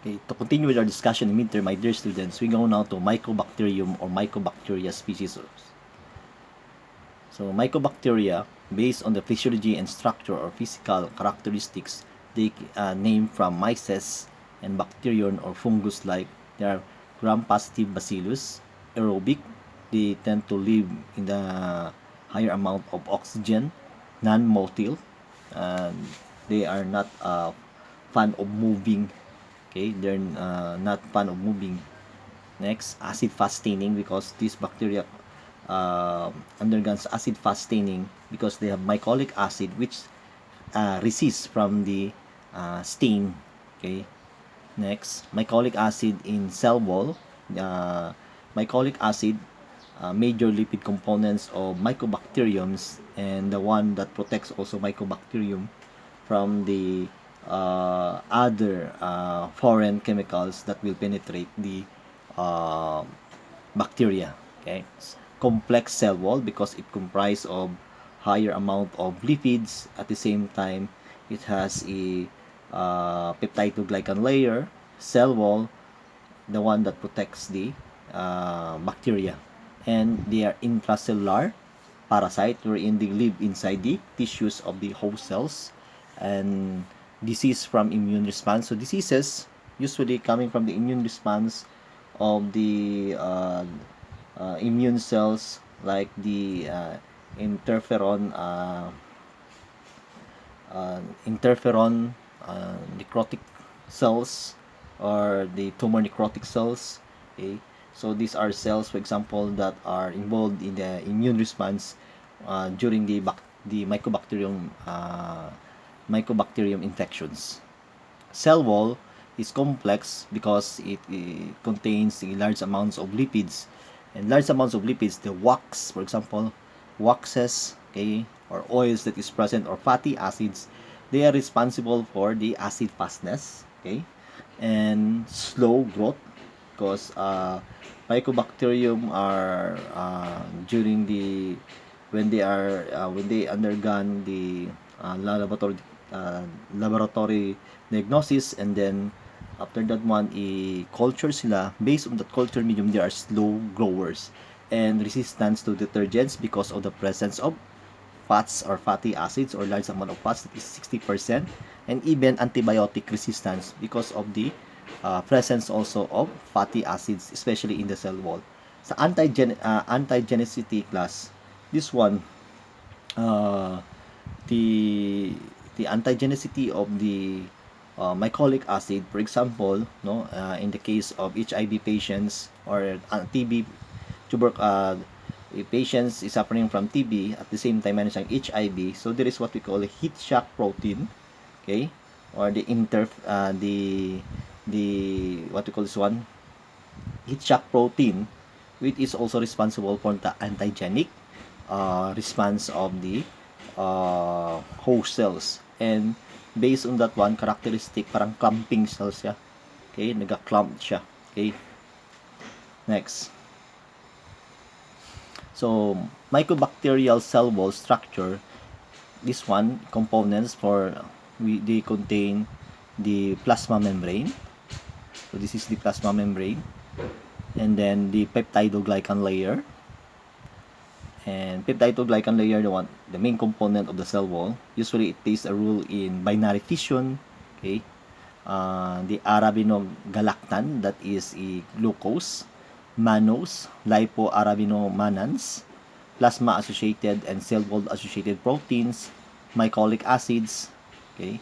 Okay, to continue with our discussion in midterm, my dear students, we go now to Mycobacterium or Mycobacteria species. So Mycobacteria, based on the physiology and structure or physical characteristics, they name from myces and bacterium or fungus-like. They are gram-positive bacillus, aerobic. They tend to live in the higher amount of oxygen, non-motile, and they are not fan of moving. Okay, they're not fan of moving. Next, acid fast staining, because these bacteria undergoes acid fast staining because they have mycolic acid which resists from the stain. Okay. Next, mycolic acid in cell wall. Mycolic acid, major lipid components of mycobacteriums, and the one that protects also mycobacterium from the other foreign chemicals that will penetrate the uh, bacteria. Okay, complex cell wall because it comprises of higher amount of lipids. At the same time, it has a peptidoglycan layer, cell wall, the one that protects the bacteria. And they are intracellular parasite, wherein they live inside the tissues of the host cells. And disease from immune response. So diseases usually coming from the immune response of the immune cells, like the interferon interferon necrotic cells, or the tumor necrotic cells. Okay, so these are cells, for example, that are involved in the immune response during the mycobacterium infections. Cell wall is complex because it contains large amounts of lipids, and large amounts of lipids, the wax, for example, waxes, okay, or oils that is present, or fatty acids, they are responsible for the acid fastness, okay, and slow growth, because mycobacterium are during the when they undergone the laboratory laboratory diagnosis, and then after that one culture sila. Based on that culture medium, they are slow growers and resistance to detergents because of the presence of fats or fatty acids, or large amount of fats, that is 60%, and even antibiotic resistance because of the presence also of fatty acids, especially in the cell wall. Sa antigenicity class, this one, uh, the antigenicity of the mycolic acid, for example, no, in the case of HIV patients, or TB, patients is suffering from TB, at the same time meron siyang HIV, so there is what we call a heat shock protein, okay, or the what we call this one, heat shock protein, which is also responsible for the antigenic response of the host cells. And based on that one characteristic, parang clumping cells siya. Okay, naga-clump siya. Okay. Next. So, mycobacterial cell wall structure, this one, components for, they contain the plasma membrane. So, this is the plasma membrane. And then the peptidoglycan layer. And peptidoglycan layer, the main component of the cell wall. Usually, it plays a role in binary fission. Okay. The arabinogalactan, that is a glucose, mannose, lipoarabinomanans, plasma-associated and cell wall-associated proteins, mycolic acids, okay,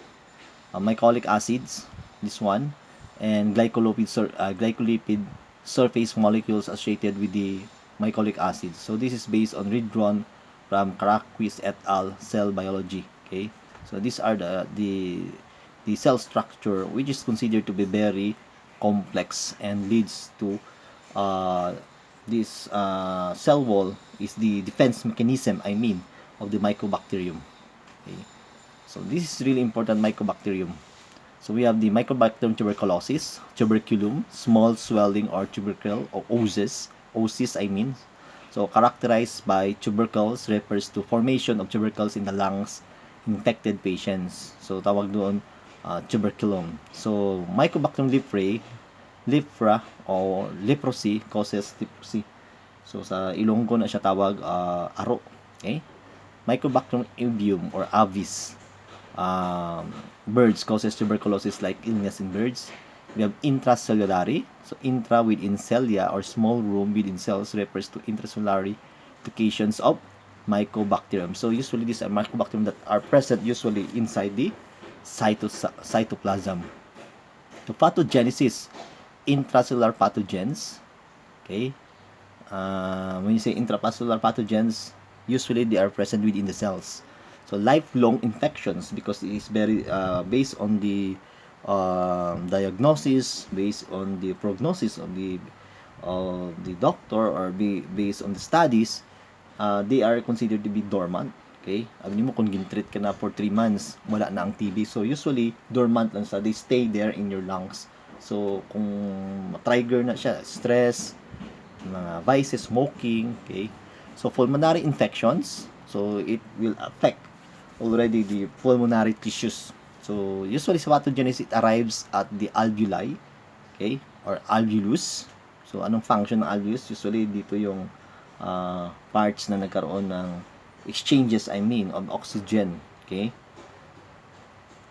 mycolic acids, this one, and glycolipid surface molecules associated with the mycolic acids. So this is based on redrawn from Caraquis et al. Cell biology. Okay, so these are the cell structure, which is considered to be very complex and leads to this cell wall is the defense mechanism, of the Mycobacterium. Okay. So this is really important, Mycobacterium. So we have the Microbacterium tuberculosis, tuberculum, small swelling or tubercle, or oocyst, So characterized by tubercles, refers to formation of tubercles in the lungs infected patients. So tawag doon tuberculum. So, Mycobacterium leprae or leprosy causes leprosy. So, sa Ilonggo na siya tawag aro. Okay? Mycobacterium avium or avis birds causes tuberculosis like illness in birds. We have intracellulary. So, intra within cilia or small room within cells refers to intracellular applications of Mycobacterium. So, usually these are Mycobacterium that are present usually inside the cytoplasm. So, pathogenesis, intracellular pathogens. Okay? When you say intracellular pathogens, usually they are present within the cells. So lifelong infections, because it is very based on the diagnosis, based on the prognosis of the doctor, or based on the studies, they are considered to be dormant. Okay? Sabi mo, kung gintreat ka na for 3 months, wala na ang TB. So, usually, dormant lang sa, they stay there in your lungs. So, kung trigger na siya, stress, mga vices, smoking, okay? So, pulmonary infections, so, it will affect already the pulmonary tissues. So, usually sa pathogenesis, it arrives at the alveoli, okay? Or alveolus. So, anong function ng alveolus? Usually, dito yung parts na nagkaroon ng exchanges, of oxygen, okay?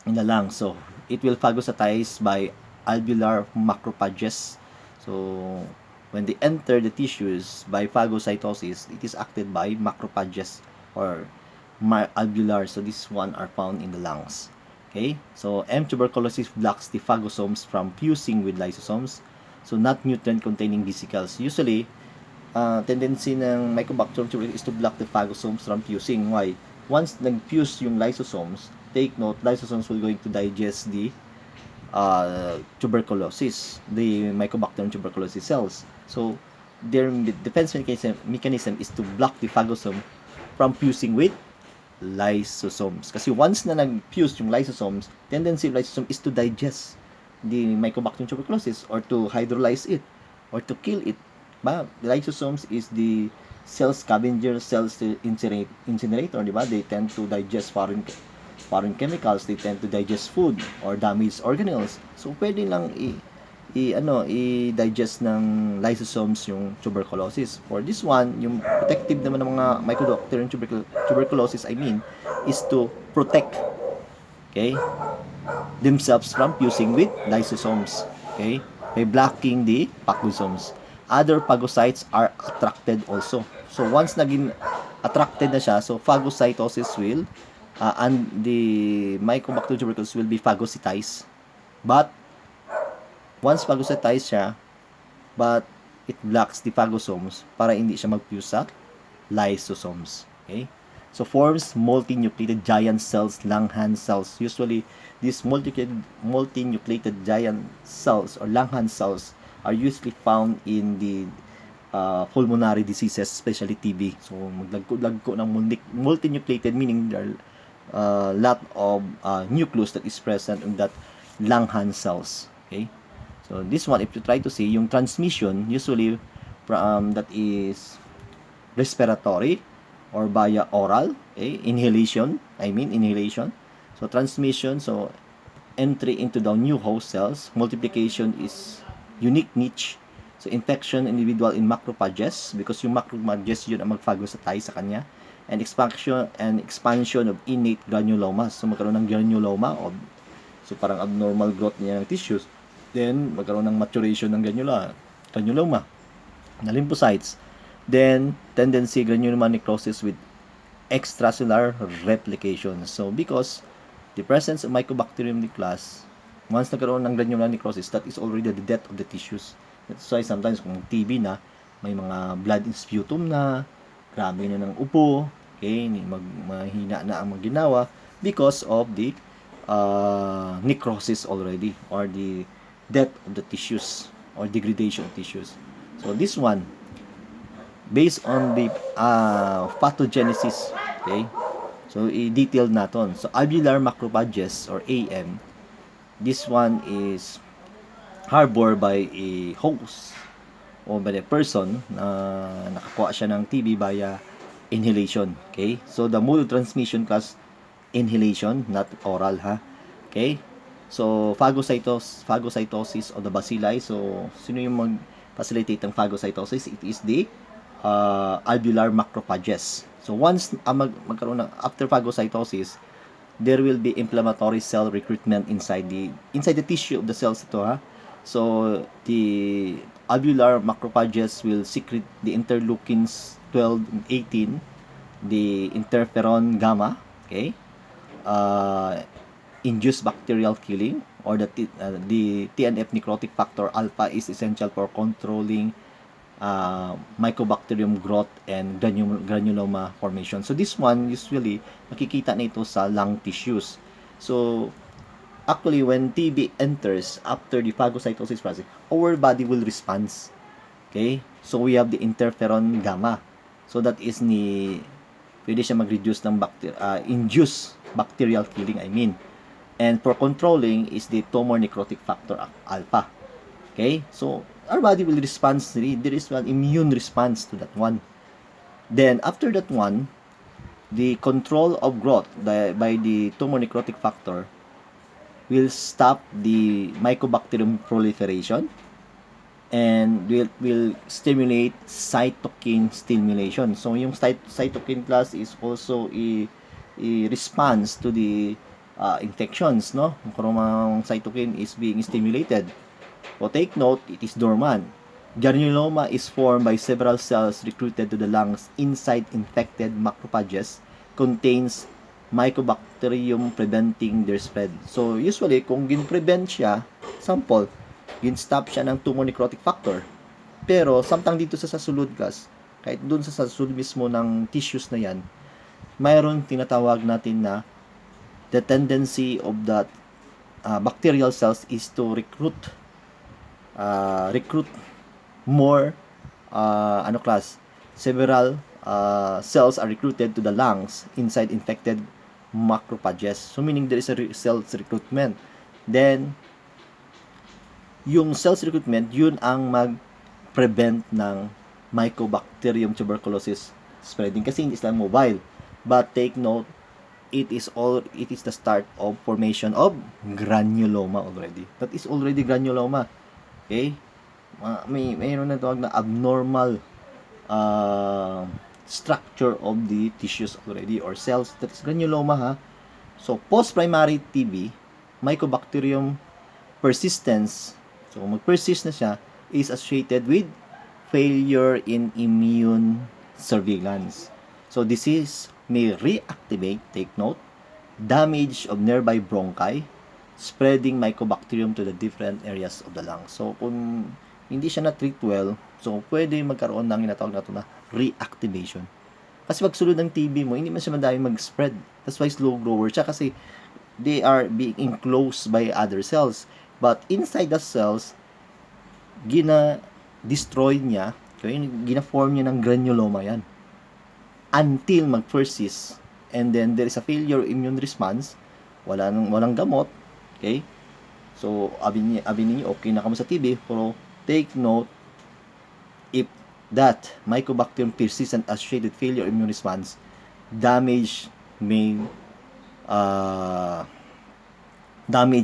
In the lungs. So, it will phagocytize by alveolar macrophages. So, when they enter the tissues by phagocytosis, it is acted by macrophages or alveolar. So, this one are found in the lungs. Okay? So, M. tuberculosis blocks the phagosomes from fusing with lysosomes. So, not nutrient-containing vesicles. Usually, tendency ng Mycobacterium tuberculosis is to block the phagosomes from fusing. Why? Once nag-fuse yung lysosomes, take note, lysosomes will going to digest the tuberculosis, the Mycobacterium tuberculosis cells. So, their defense mechanism is to block the phagosome from fusing with lysosomes. Kasi once na nag-fuse yung lysosomes, tendency of lysosome is to digest the Mycobacterium tuberculosis or to hydrolyze it or to kill it. The lysosomes is the cell scavenger, cells incinerator, di ba? They tend to digest foreign chemicals, they tend to digest food or damaged organelles. So, pwede lang i-digest ng lysosomes yung tuberculosis. For this one, yung protective naman ng mga Mycobacterium tuberculosis, is to protect, okay, themselves from fusing with lysosomes, okay, by blocking the phagosomes. Other phagocytes are attracted also. So, once naging attracted na siya, so phagocytosis will and the Mycobacterium tuberculosis will be phagocytized. But once phagocytized siya, but it blocks the phagosomes para hindi siya mag-fuse sa lysosomes. Okay? So, forms multinucleated giant cells, Langhans cells. Usually, these multinucleated giant cells or Langhans cells are usually found in the pulmonary diseases, especially TB. So, maglagko ng multinucleated, meaning there are lot of nucleus that is present in that Langhans cells. Okay? So, this one, if you try to see, yung transmission, usually, that is respiratory or via oral, okay? Inhalation. So, transmission, so, entry into the new host cells. Multiplication is unique niche. So, infection individual in macrophages, because yung macrophages yun ang mag-phagocytize sa kanya. And expansion of innate granulomas. So, magkaroon ng granuloma, so parang abnormal growth niya ng tissues. Then, magkaroon ng maturation ng granuloma na lymphocytes. Then, tendency granuloma necrosis with extracellular replication. So, because the presence of Mycobacterium class, once nagkaroon ng granular necrosis, that is already the death of the tissues. That's why sometimes kung TB na, may mga blood in sputum na, grabe na ng upo, okay, mahina na ang maginawa because of the necrosis already, or the death of the tissues or degradation of tissues. So this one, based on the pathogenesis, okay, so i-detail natin. So alveolar macrophages or AM, this one is harbored by a host o by a person na nakakuha siya ng TB via inhalation. Okay? So, the mode of transmission cause inhalation, not oral, ha? Okay? So, phagocytosis of the bacilli. So, sino yung mag-facilitate ng phagocytosis? It is the alveolar macrophages. So, once magkaroon ng after phagocytosis, there will be inflammatory cell recruitment inside the tissue of the cells ito, ha. So, the alveolar macrophages will secrete the interleukins 12 and 18, the interferon gamma, okay? Induce bacterial killing, or the TNF necrotic factor alpha is essential for controlling Mycobacterium growth and granuloma formation. So this one usually makikita na ito sa lung tissues. So actually when TB enters after the phagocytosis process, our body will respond. Okay? So we have the interferon gamma. So that is pwede siya mag-reduce ng induce bacterial killing, I mean. And for controlling is the tumor necrotic factor alpha. Okay? So, our body will respond. There is an immune response to that one. Then, after that one, the control of growth by the tumor necrotic factor will stop the Mycobacterium proliferation and will stimulate cytokine stimulation. So, yung cytokine class is also a response to the infections, no? Yung cytokine is being stimulated. So take note, it is dormant. Granuloma is formed by several cells recruited to the lungs inside infected macrophages, contains Mycobacterium preventing their spread. So usually, kung gin-prevent siya, sample, gin-stop siya ng tumor necrotic factor. Pero samtang dito sa sulod gas, kahit dun sa sulod mismo ng tissues na yan, mayroon tinatawag natin na the tendency of that bacterial cells is to recruit more several cells are recruited to the lungs inside infected macrophages. So meaning there is a cells recruitment. Then yung cells recruitment, yun ang mag-prevent ng Mycobacterium tuberculosis spreading kasi hindi sila mobile. But take note, it is the start of formation of granuloma already. That is already granuloma. Okay? Mayroon na tawag na abnormal structure of the tissues already or cells. That is granuloma, ha. So, post-primary TB, Mycobacterium persistence, so mag-persist na siya, is associated with failure in immune surveillance. So, disease may reactivate, take note, damage of nearby bronchi, spreading Mycobacterium to the different areas of the lungs. So, kung hindi siya na-treat well, so pwede magkaroon ng inatawag na ito na reactivation. Kasi pagsulod ng TB mo, hindi man siya madami mag-spread. That's why slow grower siya kasi they are being enclosed by other cells. But inside the cells, gina-destroy niya, gina-form niya ng granuloma yan. Until mag-persist. And then there is a failure immune response, walang gamot, okay? So, abi niyo okay na kamo sa TB, pero take note, if that Mycobacterium persistent associated failure immune response, damage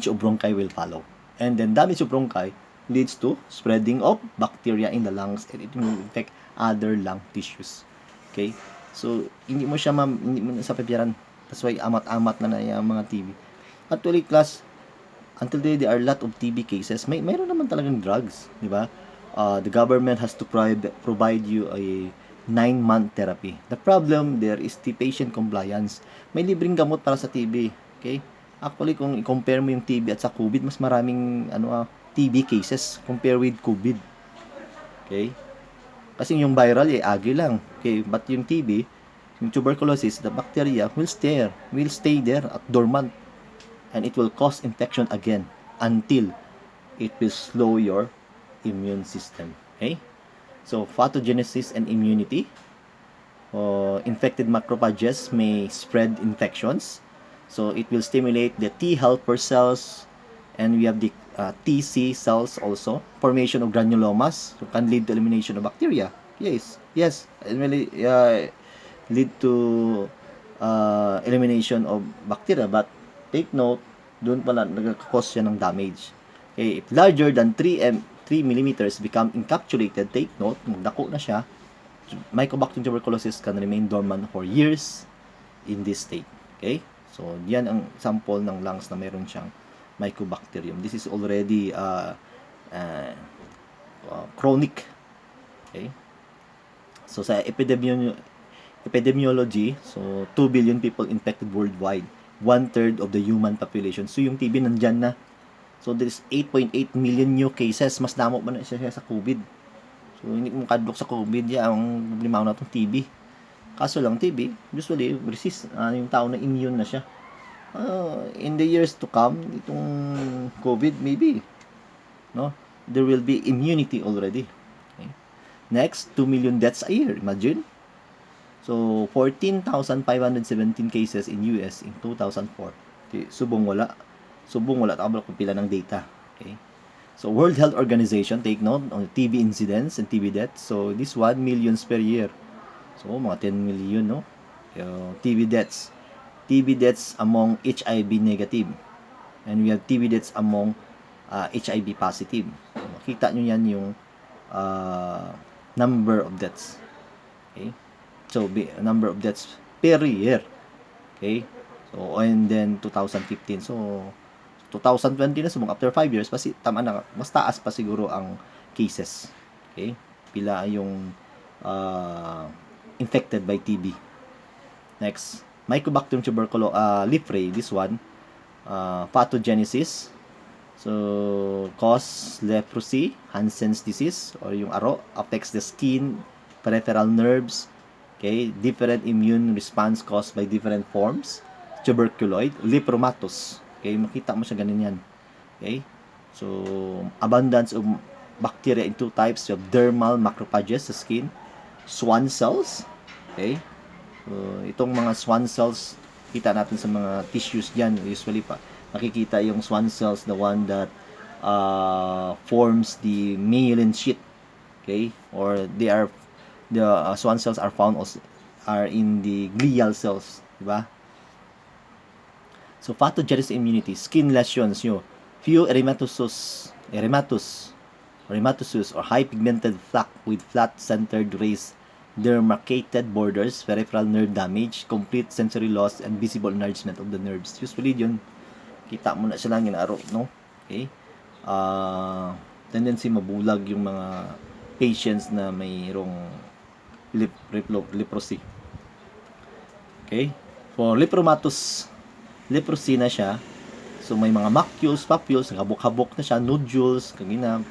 of bronchi will follow. And then damage of bronchi leads to spreading of bacteria in the lungs and it will infect other lung tissues. Okay? So, hindi mo sa papiran. That's why amat-amat na yung mga TB. Actually, class, until today, there are a lot of TB cases. Mayroon naman talagang drugs, di ba? The government has to provide you a 9-month therapy. The problem there is the patient compliance. May libreng gamot para sa TB, okay? Actually, kung i-compare mo yung TB at sa COVID, mas maraming TB cases compare with COVID. Okay? Kasi yung viral, agi lang. Okay? But yung TB, yung tuberculosis, the bacteria will stay there at dormant. And it will cause infection again until it will slow your immune system. Okay? So, pathogenesis and immunity. Infected macrophages may spread infections. So, it will stimulate the T helper cells. And we have the TC cells also. Formation of granulomas. So, can lead to elimination of bacteria. Yes. It will lead to elimination of bacteria. But take note, Doon pala nagkakos siya ng damage. Okay, if larger than 3 millimeters become encapsulated, take note, magdako na siya, Mycobacterium tuberculosis can remain dormant for years in this state. Okay? So, yan ang sample ng lungs na meron siyang Mycobacterium. This is already chronic. Okay? So, sa epidemiology, so 2 billion people infected worldwide. 1/3 of the human population. So, yung TB nandyan na. So, there is 8.8 million new cases. Mas damo pa na siya sa COVID. So, hindi mo kadlok sa COVID, ang problema na itong TB. Kaso lang, TB, usually, resist. Yung tao na immune na siya. In the years to come, itong COVID, maybe, no? There will be immunity already. Okay? Next, 2 million deaths a year. Imagine. So, 14,517 cases in US in 2004. Okay, subong wala. Tabal kung pila ng data. Okay. So, World Health Organization, take note on TB incidence and TB deaths. So, this 1 million per year. So, mga 10 million, no? TB deaths. TB deaths among HIV negative. And we have TB deaths among HIV positive. So, makita nyo yan yung number of deaths. Okay? So, number of deaths per year. Okay? So, and then 2015. So, 2020 na sumong after 5 years, tama na, mas taas pa siguro ang cases. Okay? Pila yung infected by TB. Next, Mycobacterium tuberculosis, leprosy, this one, pathogenesis. So, cause leprosy, Hansen's disease, or yung aro, affects the skin, peripheral nerves, okay, different immune response caused by different forms, tuberculoid, lepromatus. Okay, makita mo siya ganun yan. Okay? So, abundance of bacteria in 2 types of dermal macrophages sa skin, swan cells. Okay? So, itong mga swan cells, kita natin sa mga tissues dyan. Usually pa, nakikita yung swan cells, the one that forms the myelin sheath. Okay? Or the swan cells are found also, are in the glial cells. Diba? So, pathogenesis immunity, skin lesions, few erythematosus, or high pigmented plaque with flat-centered raised demarcated borders, peripheral nerve damage, complete sensory loss, and visible enlargement of the nerves. Usually, yun, kita mo na siya lang yung aro, no? Okay? Tendency mabulag yung mga patients na mayroong leprosy. Okay? For leprosy na siya. So, may mga macules, papules, habok-habok na siya, nodules, kagina.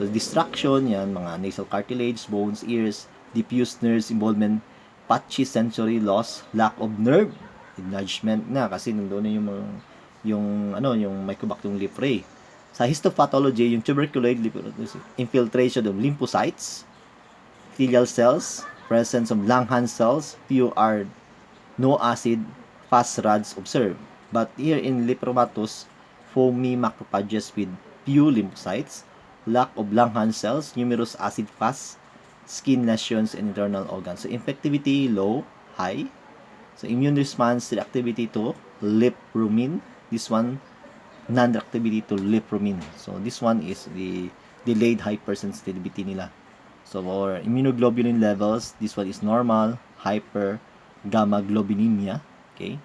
So, distraction, yan, mga nasal cartilage, bones, ears, diffuse nerves involvement, patchy sensory loss, lack of nerve, enlargement na, kasi nandoon na yung Mycobacterium leprae. Sa histopathology, yung tuberculoid infiltration of lymphocytes, epithelial cells, presence of Langhans cells, few are no acid, fast rods observed. But here in lepromatus, foamy macrophages with few lymphocytes, lack of Langhans cells, numerous acid fast, skin lesions, and internal organs. So, infectivity, low, high. So, immune response, reactivity to lepromin. This one, non-reactivity to lepromin. So, this one is the delayed hypersensitivity nila. So, for immunoglobulin levels, this one is normal, hyper, gamma globulinemia. Okay?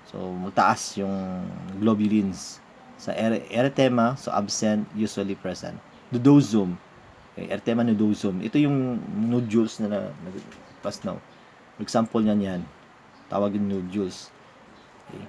So, magtaas yung globulins. Sa erythema, so absent, usually present. Nodosum. Okay, erythema nodosum. Ito yung nodules na pass now. For example, yan. Tawag yung nodules. Okay.